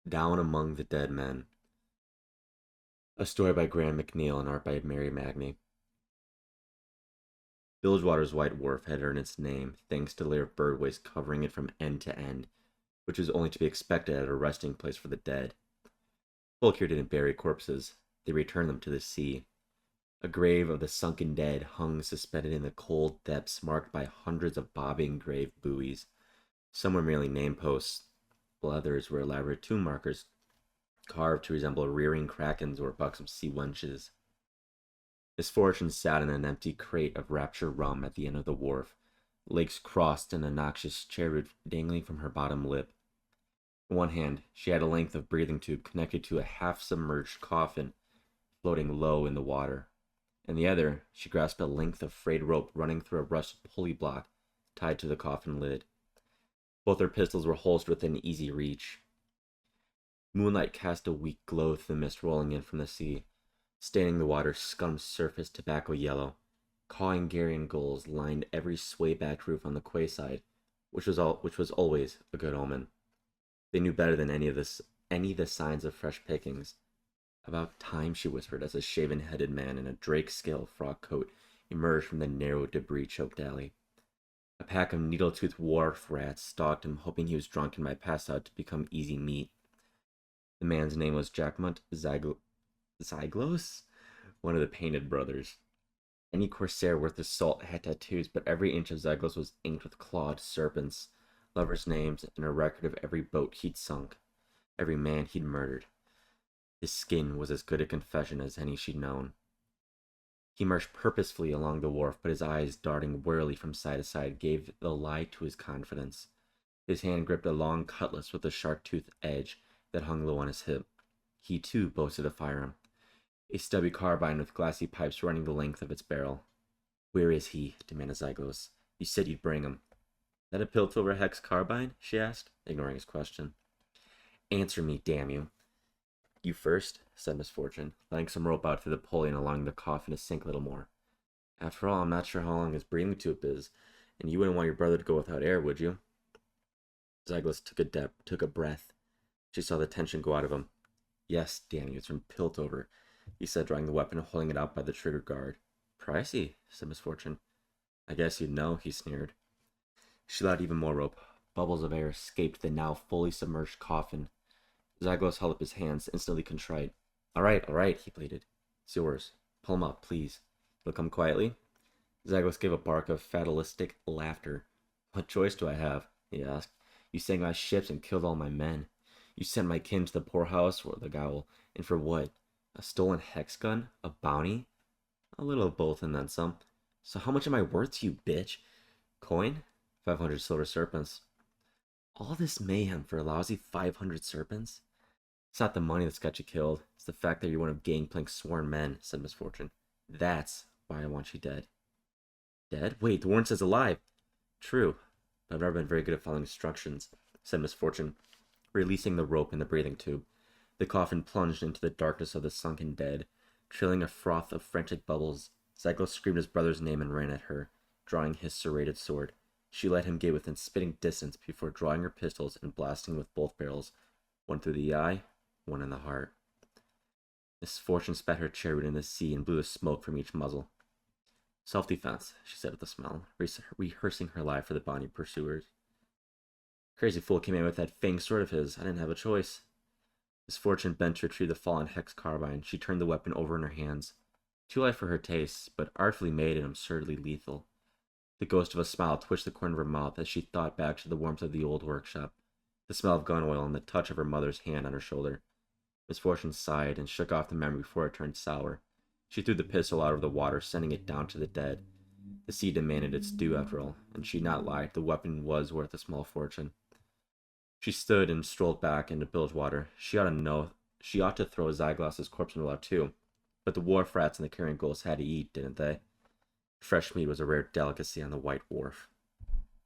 Down Among the Dead Men. A story by Graham McNeil and art by Mary Magny. Bilgewater's White Wharf had earned its name thanks to the layer of bird waste covering it from end to end, which was only to be expected at a resting place for the dead. Folk here didn't bury corpses, they returned them to the sea. A grave of the sunken dead hung suspended in the cold depths marked by hundreds of bobbing grave buoys. Some were merely name posts, while others were elaborate tomb markers carved to resemble rearing krakens or buxom sea wenches. Misfortune sat in an empty crate of Rapture rum at the end of the wharf, legs crossed and a noxious cherry dangling from her bottom lip. In one hand, she had a length of breathing tube connected to a half-submerged coffin floating low in the water. In the other, she grasped a length of frayed rope running through a rusted pulley block tied to the coffin lid. Both her pistols were holstered within easy reach. Moonlight cast a weak glow through the mist rolling in from the sea, staining the water's scummed surface tobacco yellow. Cawing Garian gulls lined every sway-backed roof on the quayside, which was always a good omen. They knew better than any of the signs of fresh pickings. About time, she whispered, as a shaven-headed man in a drake-scale frock coat emerged from the narrow, debris-choked alley. A pack of needle-toothed wharf rats stalked him, hoping he was drunk and might pass out to become easy meat. The man's name was Jacmont Zyglos, one of the Painted Brothers. Any corsair worth his salt had tattoos, but every inch of Zyglos was inked with clawed serpents, lovers' names, and a record of every boat he'd sunk, every man he'd murdered. His skin was as good a confession as any she'd known. He marched purposefully along the wharf, but his eyes, darting warily from side to side, gave the lie to his confidence. His hand gripped a long cutlass with a sharp-toothed edge that hung low on his hip. He, too, boasted a firearm, a stubby carbine with glassy pipes running the length of its barrel. "Where is he?" demanded Zyglos. "You said you'd bring him." "That a Piltover hex carbine?" she asked, ignoring his question. "Answer me, damn you." "You first," said Misfortune, letting some rope out through the pulley and allowing the coffin to sink a little more. "After all, I'm not sure how long his breathing tube is, and you wouldn't want your brother to go without air, would you?" Zyglos took a breath. She saw the tension go out of him. "Yes, damn you, it's from Piltover," he said, drawing the weapon and holding it out by the trigger guard. "Pricey," said Misfortune. "I guess you'd know," he sneered. She let out even more rope. Bubbles of air escaped the now fully submerged coffin. Zyglos held up his hands, instantly contrite. All right, he pleaded. "It's yours. Pull him up, please. He'll come quietly." Zyglos gave a bark of fatalistic laughter. "What choice do I have?" he asked. "You sank my ships and killed all my men. You sent my kin to the poorhouse or the gaol, and for what? A stolen hex gun? A bounty?" "A little of both and then some. So how much am I worth to you, bitch?" "Coin? 500 silver serpents." "All this mayhem for a lousy 500 serpents?" "It's not the money that's got you killed. It's the fact that you're one of Gangplank's sworn men," said Misfortune. "That's why I want you dead." "Dead? Wait, the warrant says alive." "True, but I've never been very good at following instructions," said Misfortune, releasing the rope in the breathing tube. The coffin plunged into the darkness of the sunken dead, trailing a froth of frantic bubbles. Zyglos screamed his brother's name and ran at her, drawing his serrated sword. She let him get within spitting distance before drawing her pistols and blasting with both barrels, one through the eye, one in the heart. Misfortune spat her chariot in the sea and blew the smoke from each muzzle. "Self-defense," she said with a smile, rehearsing her lie for the bonny pursuers. "Crazy fool came in with that fanged sword of his. I didn't have a choice." Misfortune bent to retrieve the fallen hex carbine. She turned the weapon over in her hands. Too light for her tastes, but artfully made and absurdly lethal. The ghost of a smile twitched the corner of her mouth as she thought back to the warmth of the old workshop, the smell of gun oil and the touch of her mother's hand on her shoulder. Misfortune sighed and shook off the memory before it turned sour. She threw the pistol out of the water, sending it down to the dead. The sea demanded its due after all, and she'd not lied. The weapon was worth a small fortune. She stood and strolled back into Bilgewater. She ought to throw Zyglos' corpse in the lot too. But the wharf rats and the carrion gulls had to eat, didn't they? Fresh meat was a rare delicacy on the White Wharf.